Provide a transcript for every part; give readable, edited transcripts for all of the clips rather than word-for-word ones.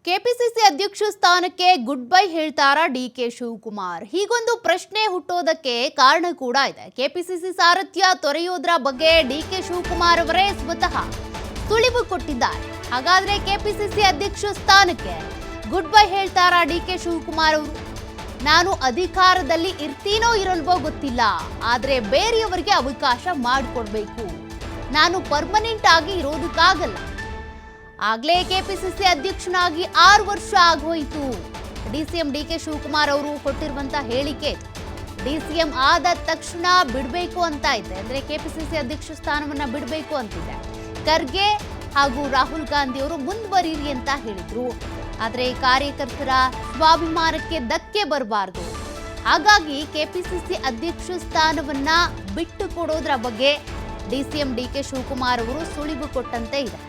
KPCC ಅಧ್ಯಕ್ಷ ಸ್ಥಾನಕ್ಕೆ good bye ಹೇಳ್ತಾರಾ ಡಿಕೆ ಶಿವಕುಮಾರ್? ಹೀಗೊಂದು ಪ್ರಶ್ನೆ ಹುಟ್ಟೋದಕ್ಕೆ ಕಾರಣ ಕೂಡ ಇದೆ. ಕೆಪಿಸಿಸಿ ಸಾರಥ್ಯ ತೊರೆಯೋದ್ರ ಬಗ್ಗೆ ಡಿಕೆ ಶಿವಕುಮಾರ್ ಅವರೇ ಸ್ವತಃ ಸುಳಿವು ಕೊಟ್ಟಿದ್ದಾರೆ. ಹಾಗಾದ್ರೆ ಕೆಪಿಸಿಸಿ ಅಧ್ಯಕ್ಷ ಸ್ಥಾನಕ್ಕೆ ಗುಡ್ ಬೈ ಹೇಳ್ತಾರಾ ಡಿಕೆ ಶಿವಕುಮಾರ್ ಅವರು? ನಾನು ಅಧಿಕಾರದಲ್ಲಿ ಇರ್ತೀನೋ ಇರಲ್ವೋ ಗೊತ್ತಿಲ್ಲ, ಆದ್ರೆ ಬೇರೆಯವರಿಗೆ ಅವಕಾಶ ಮಾಡಿಕೊಡ್ಬೇಕು. ನಾನು ಪರ್ಮನೆಂಟ್ ಆಗಿ ಇರೋದಕ್ಕಾಗಲ್ಲ. ಆಗ್ಲೇ ಕೆಪಿಸಿಸಿ ಅಧ್ಯಕ್ಷನಾಗಿ 6 ವರ್ಷ ಆಗೋಯ್ತು. ಡಿಸಿಎಂ ಡಿಕೆ ಶಿವಕುಮಾರ್ ಅವರು ಕೊಟ್ಟಿರುವಂತ ಹೇಳಿಕೆ. ಡಿಸಿಎಂ ಆದ ತಕ್ಷಣ ಬಿಡಬೇಕು ಅಂತ ಇದೆ, ಅಂದ್ರೆ ಕೆಪಿಸಿಸಿ ಅಧ್ಯಕ್ಷ ಸ್ಥಾನವನ್ನ ಬಿಡಬೇಕು ಅಂತಿದೆ. ಖರ್ಗೆ ಹಾಗೂ ರಾಹುಲ್ ಗಾಂಧಿ ಅವರು ಮುಂದುವರಿರಿ ಅಂತ ಹೇಳಿದ್ರು. ಆದ್ರೆ ಕಾರ್ಯಕರ್ತರ ಸ್ವಾಭಿಮಾನಕ್ಕೆ ಧಕ್ಕೆ ಬರಬಾರದು. ಹಾಗಾಗಿ ಕೆಪಿಸಿಸಿ ಅಧ್ಯಕ್ಷ ಸ್ಥಾನವನ್ನ ಬಿಟ್ಟು ಕೊಡೋದ್ರ ಬಗ್ಗೆ ಡಿಸಿಎಂ ಡಿಕೆ ಶಿವಕುಮಾರ್ ಅವರು ಸುಳಿವು ಕೊಟ್ಟಂತೆ ಇದೆ.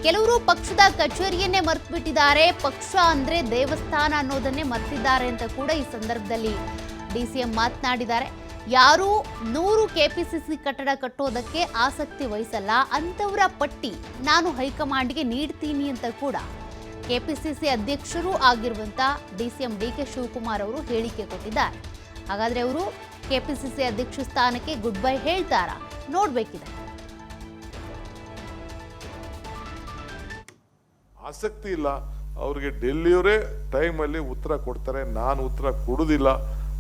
ಕೆಲವರು ಪಕ್ಷದ ಕಚೇರಿಯನ್ನೇ ಮರ್ತು ಬಿಟ್ಟಿದ್ದಾರೆ, ಪಕ್ಷ ಅಂದ್ರೆ ದೇವಸ್ಥಾನ ಅನ್ನೋದನ್ನೇ ಮರ್ತಿದ್ದಾರೆ ಅಂತ ಕೂಡ ಈ ಸಂದರ್ಭದಲ್ಲಿ ಡಿಸಿಎಂ ಮಾತನಾಡಿದ್ದಾರೆ. ಯಾರು 100 ಕೆಪಿಸಿಸಿ ಕಟ್ಟಡ ಕಟ್ಟೋದಕ್ಕೆ ಆಸಕ್ತಿ ವಹಿಸಲ್ಲ ಅಂತವರ ಪಟ್ಟಿ ನಾನು ಹೈಕಮಾಂಡ್ಗೆ ನೀಡ್ತೀನಿ ಅಂತ ಕೂಡ ಕೆಪಿಸಿಸಿ ಅಧ್ಯಕ್ಷರು ಆಗಿರುವಂತ ಡಿಸಿಎಂ ಡಿಕೆ ಶಿವಕುಮಾರ್ ಅವರು ಹೇಳಿಕೆ ಕೊಟ್ಟಿದ್ದಾರೆ. ಹಾಗಾದ್ರೆ ಅವರು ಕೆಪಿಸಿಸಿ ಅಧ್ಯಕ್ಷ ಸ್ಥಾನಕ್ಕೆ ಗುಡ್ ಬೈ ಹೇಳ್ತಾರಾ? ನೋಡ್ಬೇಕಿದೆ. ಆಸಕ್ತಿ ಇಲ್ಲ ಅವ್ರಿಗೆ. ಡೆಲ್ಲಿಯವರೇ ಟೈಮಲ್ಲಿ ಉತ್ತರ ಕೊಡ್ತಾರೆ, ನಾನು ಉತ್ತರ ಕೊಡೋದಿಲ್ಲ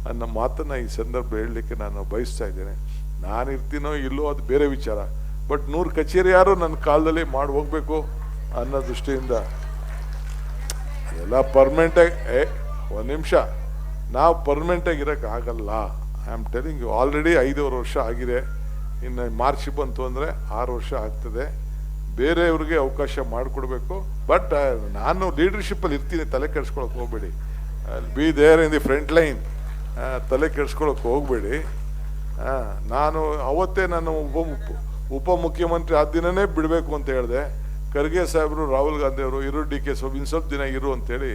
ಅನ್ನೋ ಮಾತನ್ನ ಈ ಸಂದರ್ಭ ಹೇಳಲಿಕ್ಕೆ ನಾನು ಬಯಸ್ತಾ ಇದ್ದೇನೆ. ನಾನು ಇರ್ತೀನೋ ಇಲ್ಲೋ ಅದು ಬೇರೆ ವಿಚಾರ, ಬಟ್ 100 ಕಚೇರಿ ಯಾರು ನನ್ನ ಕಾಲದಲ್ಲಿ ಮಾಡಿ ಹೋಗ್ಬೇಕು ಅನ್ನೋ ದೃಷ್ಟಿಯಿಂದ ಎಲ್ಲ ಪರ್ಮನೆಂಟಾಗಿ ಒಂದು ನಿಮಿಷ ನಾವು ಪರ್ಮನೆಂಟಾಗಿ ಇರೋಕ್ಕೆ ಆಗಲ್ಲ. I am telling you, already 5.5 ವರ್ಷ ಆಗಿದೆ. ಇನ್ನು ಮಾರ್ಚ್ ಬಂತು ಅಂದರೆ 6 ವರ್ಷ ಆಗ್ತದೆ. ಬೇರೆಯವ್ರಿಗೆ ಅವಕಾಶ ಮಾಡಿಕೊಡ್ಬೇಕು. ಬಟ್ ನಾನು ಲೀಡರ್ಶಿಪ್ಪಲ್ಲಿ ಇರ್ತೀನಿ, ತಲೆ ಕೆಡಿಸ್ಕೊಳಕ್ಕೆ ಹೋಗ್ಬೇಡಿ. Be there in the front line, ತಲೆ ಕೆಡಿಸ್ಕೊಳಕ್ಕೆ ಹೋಗ್ಬೇಡಿ. ನಾನು ಅವತ್ತೇ ನಾನು ಉಪಮುಖ್ಯಮಂತ್ರಿ ಆದ ದಿನನೇ ಬಿಡಬೇಕು ಅಂತ ಹೇಳಿದೆ. ಖರ್ಗೆ ಸಾಹೇಬರು, ರಾಹುಲ್ ಗಾಂಧಿ ಅವರು ಇರು ಡಿ ಕೆ ಸ್ವಲ್ಪ ದಿನ ಇರು ಅಂತೇಳಿ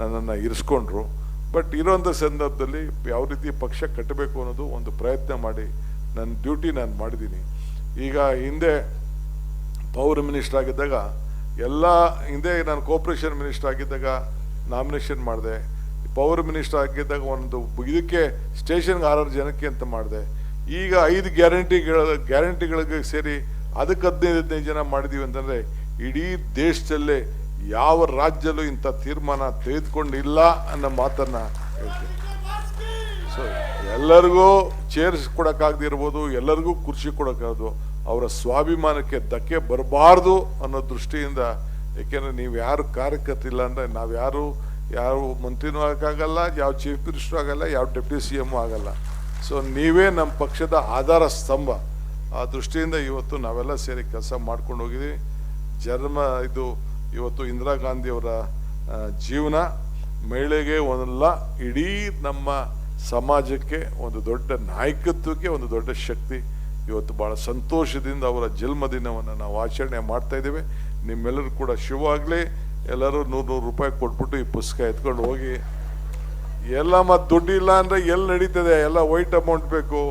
ನನ್ನನ್ನು ಇರಿಸ್ಕೊಂಡ್ರು. ಬಟ್ ಇರೋಂಥ ಸಂದರ್ಭದಲ್ಲಿ ಯಾವ ರೀತಿ ಪಕ್ಷ ಕಟ್ಟಬೇಕು ಅನ್ನೋದು ಒಂದು ಪ್ರಯತ್ನ ಮಾಡಿ ನನ್ನ ಡ್ಯೂಟಿ ನಾನು ಮಾಡಿದ್ದೀನಿ. ಈಗ ಹಿಂದೆ ಪವರ್ ಮಿನಿಸ್ಟರ್ ಆಗಿದ್ದಾಗ ಹಿಂದೆ ನಾನು ಕೋಆಪರೇಷನ್ ಮಿನಿಸ್ಟರ್ ಆಗಿದ್ದಾಗ ನಾಮಿನೇಷನ್ ಮಾಡಿದೆ. ಪವರ್ ಮಿನಿಸ್ಟರ್ ಆಗಿದ್ದಾಗ ಒಂದು ಇದಕ್ಕೆ ಸ್ಟೇಷನ್ಗೆ 6 ಜನಕ್ಕೆ ಅಂತ ಮಾಡಿದೆ. ಈಗ 5 ಗ್ಯಾರಂಟಿಗಳಿಗೆ ಸೇರಿ ಅದಕ್ಕೆ 15 ಜನ ಮಾಡಿದ್ದೀವಿ ಅಂತಂದರೆ ಇಡೀ ದೇಶದಲ್ಲೇ ಯಾವ ರಾಜ್ಯಲ್ಲೂ ಇಂಥ ತೀರ್ಮಾನ ತೆಗೆದುಕೊಂಡಿಲ್ಲ ಅನ್ನೋ ಮಾತನ್ನು ಹೇಳ್ತೀನಿ. ಸೊ ಎಲ್ಲರಿಗೂ ಚೇರ್ಸ್ ಕೊಡೋಕ್ಕಾಗದಿರ್ಬೋದು, ಎಲ್ಲರಿಗೂ ಕುರ್ಚಿ ಕೊಡೋಕ್ಕಾಗೋದು, ಅವರ ಸ್ವಾಭಿಮಾನಕ್ಕೆ ಧಕ್ಕೆ ಬರಬಾರ್ದು ಅನ್ನೋ ದೃಷ್ಟಿಯಿಂದ. ಏಕೆಂದರೆ ನೀವು ಯಾರು ಕಾರ್ಯಕರ್ತಿಲ್ಲ ಅಂದರೆ ನಾವು ಯಾರು ಮಂತ್ರಿನೂ ಆಗೋಕ್ಕಾಗಲ್ಲ, ಯಾವ ಚೀಫ್ ಮಿನಿಸ್ಟ್ರು ಆಗಲ್ಲ, ಯಾವ ಡೆಪ್ಯೂಟಿ CM ಆಗಲ್ಲ. ಸೊ ನೀವೇ ನಮ್ಮ ಪಕ್ಷದ ಆಧಾರ ಸ್ತಂಭ. ಆ ದೃಷ್ಟಿಯಿಂದ ಇವತ್ತು ನಾವೆಲ್ಲ ಸೇರಿ ಕೆಲಸ ಮಾಡ್ಕೊಂಡು ಹೋಗಿದ್ದೀವಿ. ಇವತ್ತು ಇಂದಿರಾ ಗಾಂಧಿಯವರ ಜೀವನ ಮಹಿಳೆಗೆ ಒಂದಲ್ಲ, ಇಡೀ ನಮ್ಮ ಸಮಾಜಕ್ಕೆ ಒಂದು ದೊಡ್ಡ ನಾಯಕತ್ವಕ್ಕೆ ಒಂದು ದೊಡ್ಡ ಶಕ್ತಿ. ಇವತ್ತು ಭಾಳ ಸಂತೋಷದಿಂದ ಅವರ ಜನ್ಮದಿನವನ್ನು ನಾವು ಆಚರಣೆ ಮಾಡ್ತಾ ಇದ್ದೇವೆ. ನಿಮ್ಮೆಲ್ಲರೂ ಕೂಡ ಶುಭವಾಗಲಿ. ಎಲ್ಲರೂ 100 ರೂಪಾಯಿ ಕೊಟ್ಬಿಟ್ಟು ಈ ಪುಸ್ತಕ ಎತ್ಕೊಂಡು ಹೋಗಿ. ಎಲ್ಲ ಮತ್ತು ದುಡ್ಡಿಲ್ಲ ಅಂದರೆ ಎಲ್ಲಿ ನಡೀತದೆ, ಎಲ್ಲ ವೈಟ್ ಅಮೌಂಟ್ ಬೇಕು.